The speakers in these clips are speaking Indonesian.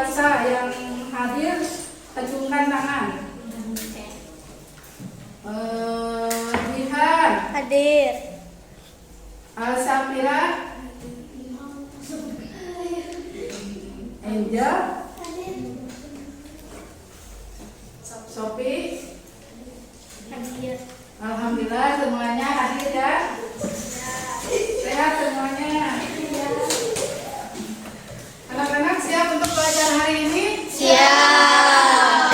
puasa yang hadir acungkan tangan. Jihan Hadir. Safira, Angel, Sophie. Hadir. Alhamdulillah semuanya hadir ya. Sehat semuanya. Anak-anak siap untuk belajar hari ini? Siap.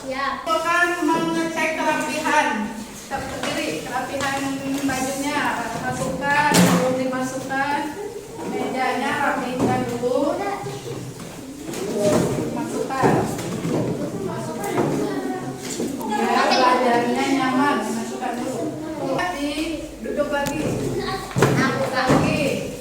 Siap. Akan mengecek kerapihan. Kita berdiri, kerapihan bajunya masukkan, belum dimasukkan. Mejanya rapikan dulu. Masukkan. Ya, belajarnya nyaman. Masukkan dulu. Duduk lagi. Lagi.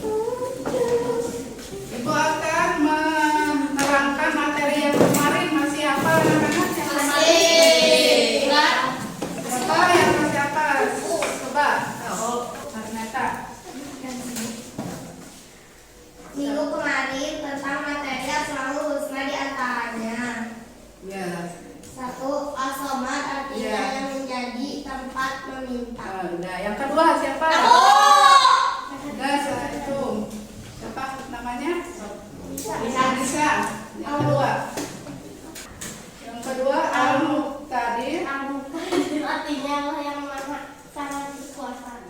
Ibu akan menerangkan materi yang kemarin. Masih hafal anak-anak? Masih. Apa yang masih hafal? Coba. Ternyata. Minggu kemarin tentang materi Asmaul Husna di antaranya. Ya. Satu, As-Somad artinya Ya. yang menjadi tempat meminta. Udah. Yang kedua siapa? Udah, itu. Siapa namanya? Bisa. Yang kedua. Yang kedua Al-Muqtadir. Artinya Allah yang maha sangat berkuasa.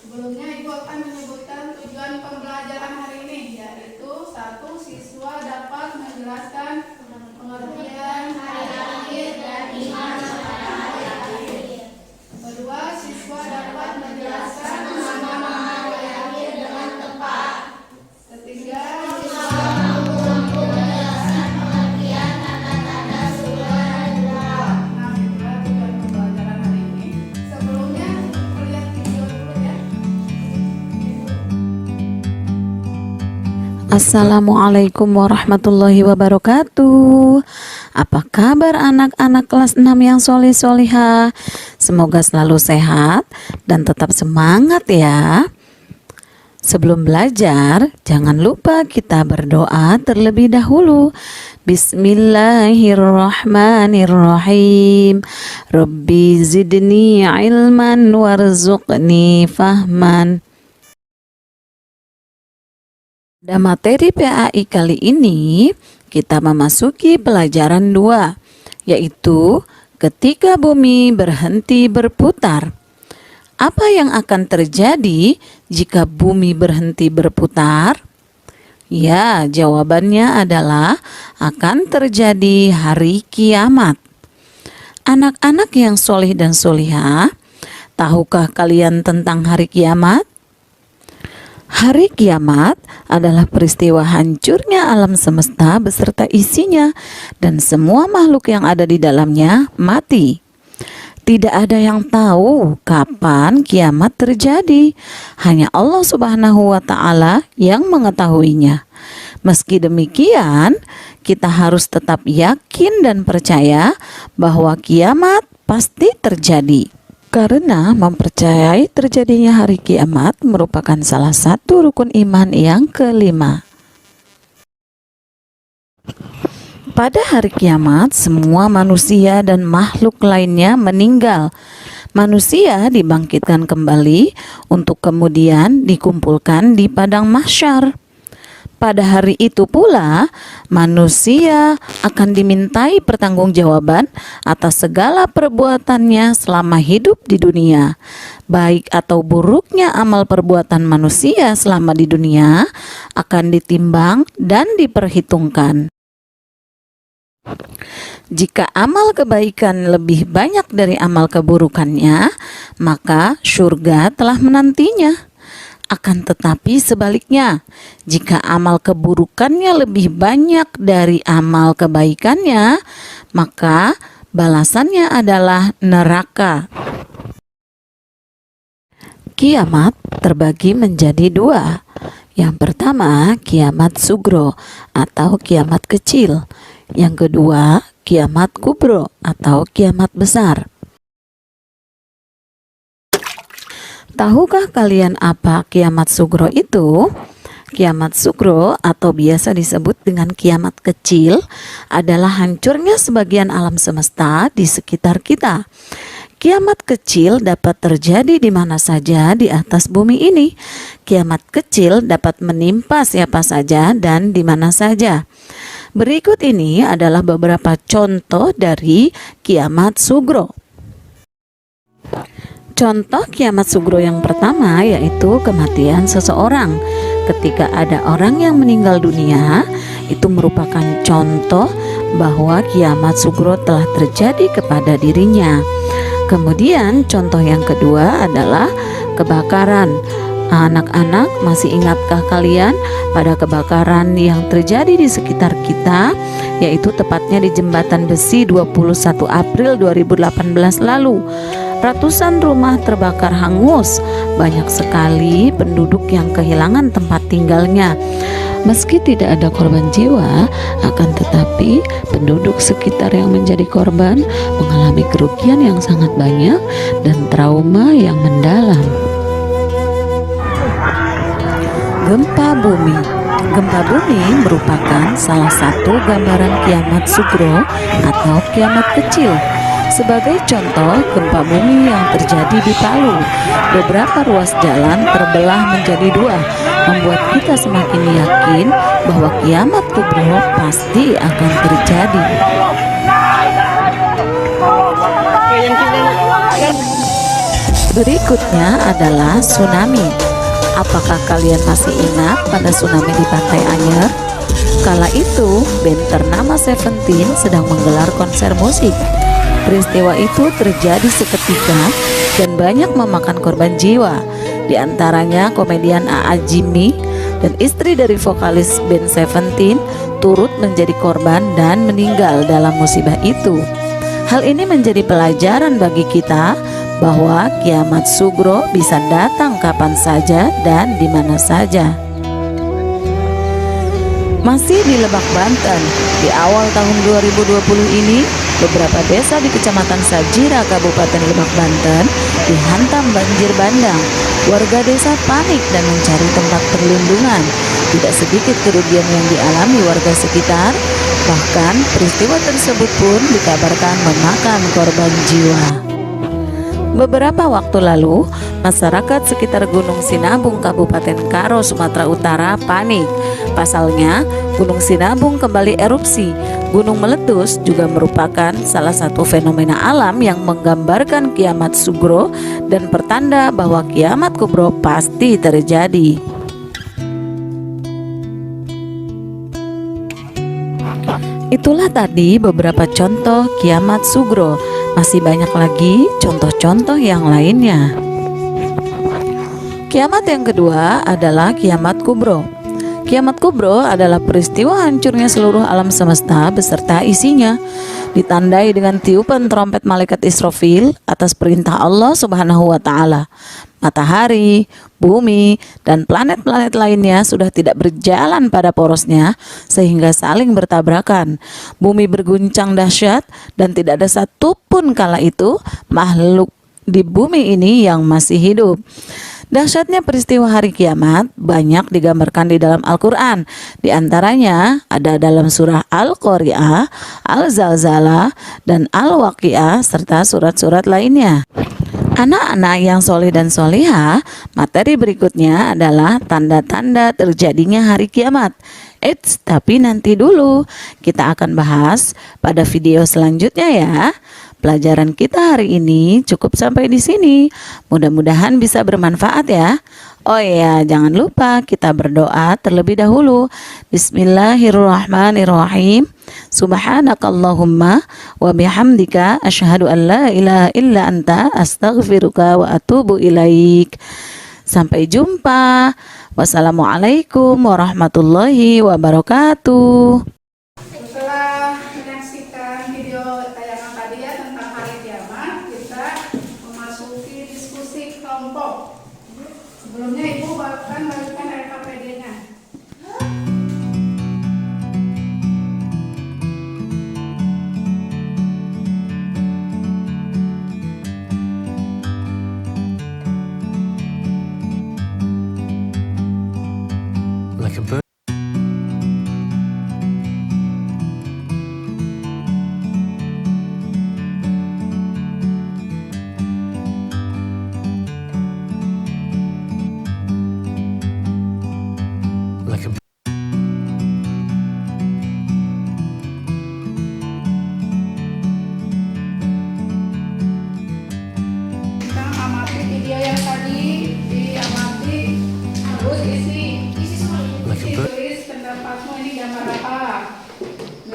Sebelumnya Ibu akan menyebutkan tujuan pembelajaran hari ini, yaitu satu, siswa dapat menjelaskan pengertian hari akhir dan iman kepada hari akhir. Kedua, siswa dapat menjelaskan nama-nama hari akhir dengan tepat. Ketiga, siswa mampu menjelaskan pengertian tanda-tanda surga dan neraka. Nah, itulah tujuan pembelajaran hari ini. Sebelumnya, lihat video dulu ya. Assalamualaikum warahmatullahi wabarakatuh. Apa kabar anak-anak kelas 6 yang solih-solihah? Semoga selalu sehat dan tetap semangat ya. Sebelum belajar, jangan lupa kita berdoa terlebih dahulu. Bismillahirrahmanirrahim. Rabbi zidni ilman warzuqni fahman. Pada materi PAI kali ini, kita memasuki pelajaran 2, yaitu ketika bumi berhenti berputar. Apa yang akan terjadi jika bumi berhenti berputar? Ya, jawabannya adalah akan terjadi hari kiamat. Anak-anak yang solih dan solihah, tahukah kalian tentang hari kiamat? Hari kiamat adalah peristiwa hancurnya alam semesta beserta isinya dan semua makhluk yang ada di dalamnya mati. Tidak ada yang tahu kapan kiamat terjadi, hanya Allah Subhanahu wa Ta'ala yang mengetahuinya. Meski demikian, kita harus tetap yakin dan percaya bahwa kiamat pasti terjadi. Karena mempercayai terjadinya hari kiamat merupakan salah satu rukun iman yang kelima. Pada hari kiamat, semua manusia dan makhluk lainnya meninggal. Manusia dibangkitkan kembali untuk kemudian dikumpulkan di padang mahsyar. Pada hari itu pula, manusia akan dimintai pertanggungjawaban atas segala perbuatannya selama hidup di dunia. Baik atau buruknya amal perbuatan manusia selama di dunia akan ditimbang dan diperhitungkan. Jika amal kebaikan lebih banyak dari amal keburukannya, maka surga telah menantinya. Akan tetapi sebaliknya, jika amal keburukannya lebih banyak dari amal kebaikannya, maka balasannya adalah neraka. Kiamat terbagi menjadi 2. Yang pertama, kiamat sugro atau kiamat kecil. Yang kedua, kiamat kubro atau kiamat besar. Tahukah kalian apa kiamat sugro itu? Kiamat sugro atau biasa disebut dengan kiamat kecil adalah hancurnya sebagian alam semesta di sekitar kita. Kiamat kecil dapat terjadi di mana saja di atas bumi ini. Kiamat kecil dapat menimpa siapa saja dan di mana saja. Berikut ini adalah beberapa contoh dari kiamat sugro. Contoh kiamat sugro yang pertama yaitu kematian seseorang. Ketika ada orang yang meninggal dunia, itu merupakan contoh bahwa kiamat sugro telah terjadi kepada dirinya. Kemudian contoh yang kedua adalah kebakaran. Anak-anak, masih ingatkah kalian pada kebakaran yang terjadi di sekitar kita, yaitu tepatnya di Jembatan Besi 21 April 2018 lalu? Ratusan rumah terbakar hangus, banyak sekali penduduk yang kehilangan tempat tinggalnya. Meski tidak ada korban jiwa, akan tetapi penduduk sekitar yang menjadi korban mengalami kerugian yang sangat banyak dan trauma yang mendalam. Gempa bumi. Gempa bumi merupakan salah satu gambaran kiamat sugro atau kiamat kecil. Sebagai contoh, gempa bumi yang terjadi di Palu, beberapa ruas jalan terbelah menjadi dua, membuat kita semakin yakin bahwa kiamat kubro pasti akan terjadi. Berikutnya adalah tsunami. Apakah kalian masih ingat pada tsunami di Pantai Anyer? Kala itu, band ternama Seventeen sedang menggelar konser musik. Peristiwa itu terjadi seketika dan banyak memakan korban jiwa. Di antaranya komedian A.A. Jimmy dan istri dari vokalis band Seventeen turut menjadi korban dan meninggal dalam musibah itu. Hal ini menjadi pelajaran bagi kita bahwa kiamat sugro bisa datang kapan saja dan di mana saja. Masih di Lebak, Banten, di awal tahun 2020 ini, beberapa desa di Kecamatan Sajira, Kabupaten Lebak, Banten dihantam banjir bandang. Warga desa panik dan mencari tempat perlindungan. Tidak sedikit kerugian yang dialami warga sekitar. Bahkan peristiwa tersebut pun dikabarkan memakan korban jiwa. Beberapa waktu lalu, masyarakat sekitar Gunung Sinabung, Kabupaten Karo, Sumatera Utara panik. Pasalnya, Gunung Sinabung kembali erupsi. Gunung meletus juga merupakan salah satu fenomena alam yang menggambarkan kiamat sugro dan pertanda bahwa kiamat kubro pasti terjadi. Itulah tadi beberapa contoh kiamat sugro. Masih banyak lagi contoh-contoh yang lainnya. Kiamat yang kedua adalah kiamat kubro. Kiamat kubro adalah peristiwa hancurnya seluruh alam semesta beserta isinya, ditandai dengan tiupan trompet malaikat Israfil atas perintah Allah Subhanahu wa Ta'ala. Matahari, bumi, dan planet-planet lainnya sudah tidak berjalan pada porosnya sehingga saling bertabrakan. Bumi berguncang dahsyat dan tidak ada satupun kala itu makhluk di bumi ini yang masih hidup. Dahsyatnya peristiwa hari kiamat banyak digambarkan di dalam Al-Quran. Di antaranya ada dalam surah Al-Qari'ah, Al-Zalzalah, dan Al-Waqi'ah serta surat-surat lainnya. Anak-anak yang soleh dan solihah, materi berikutnya adalah tanda-tanda terjadinya hari kiamat. Tapi nanti dulu, kita akan bahas pada video selanjutnya ya. Pelajaran kita hari ini cukup sampai di sini. Mudah-mudahan bisa bermanfaat ya. Oh iya, jangan lupa kita berdoa terlebih dahulu. Bismillahirrahmanirrahim. Subhanakallahumma wa bihamdika asyhadu an la ilaha illa anta astaghfiruka wa atubu ilaik. Sampai jumpa. Wassalamualaikum warahmatullahi wabarakatuh. Setelah menyaksikan video tayangan tadi ya tentang hari kiamat, kita memasuki diskusi kelompok. Sebelumnya Ibu akan bagikan RKPD-nya.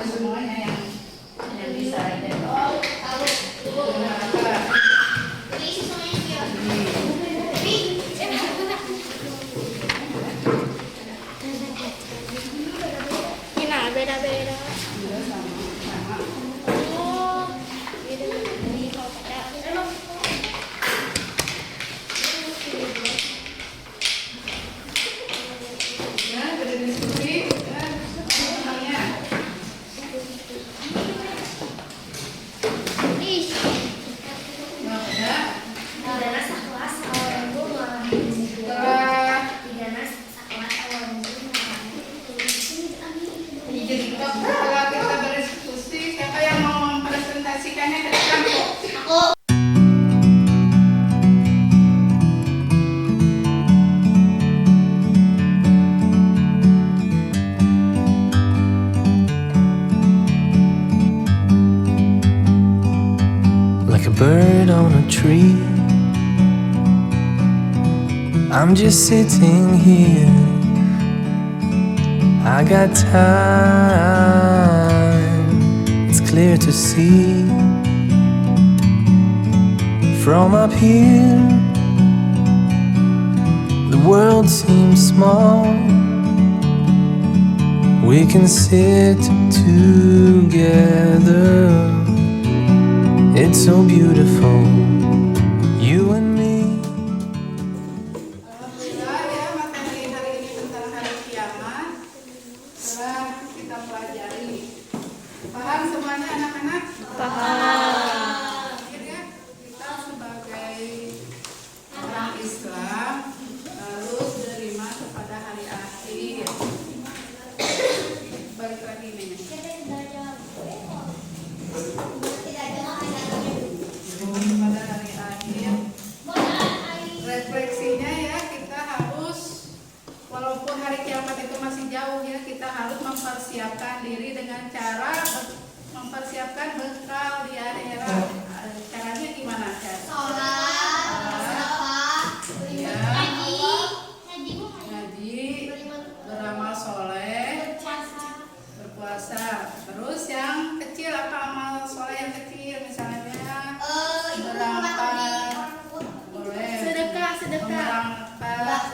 Tidak semuanya yang bisa aja. Beda-beda. Sama. Oh, beda-beda. Ya, berdiskusi. Ya, semuanya. Ih, Nggak ada. Didana sakelas awal bunga. Setelah Didana sakelas awal bunga. setelah kita berdiskusi, siapa yang mau mempresentasikannya ke depan? Aku. Like a bird on a tree, I'm just sitting here. I got time, it's clear to see. From up here, the world seems small. We can sit together. It's so beautiful, you and me. Alhamdulillah ya, materi hari ini tentang hari kiamat telah kita pelajari. Paham semuanya anak-anak? Paham. Akhirnya kita sebagai orang Islam harus menerima kepada hari akhir. Balik lagi nih. Kepada hari akhir. Refleksinya ya, kita harus walaupun hari kiamat itu masih jauh ya, kita harus mempersiapkan diri dengan cara mempersiapkan bekal di akhirat. Caranya gimana, Cat? Ya, ngaji, beramal soleh, berpuasa. Terus yang kecil, apa amal soleh yang kecil? Misalnya boleh Sedekah. berangkat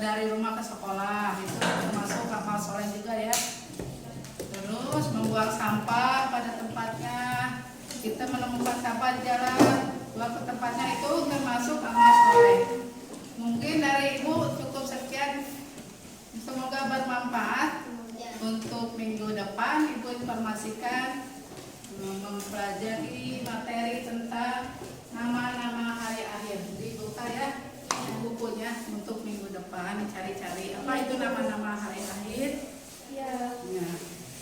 dari rumah ke sekolah, itu termasuk amal soleh juga ya. Terus membuang sampah pada tempatnya, kita menemukan sampah di jalan, buang ke tempatnya, itu termasuk amal soleh. Mungkin dari Ibu cukup sekian, semoga bermanfaat. Untuk minggu depan Ibu informasikan mempelajari materi tentang nama-nama hari akhir. Dibuka ya bukunya untuk minggu depan, cari-cari apa itu nama-nama hari akhir. Ya.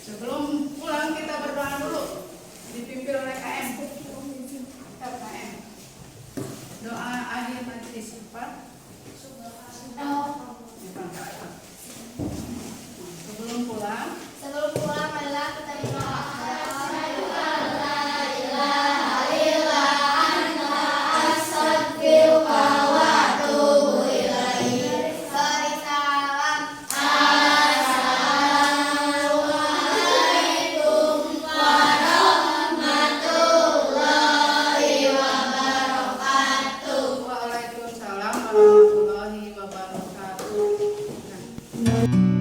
Sebelum pulang kita berdoa dulu, dipimpin oleh KM. KM. Doa akhir majelis apa? Sebelum pulang adalah kita berdoa. Waalaikumsalam warahmatullahi wabarakatuh. Nah.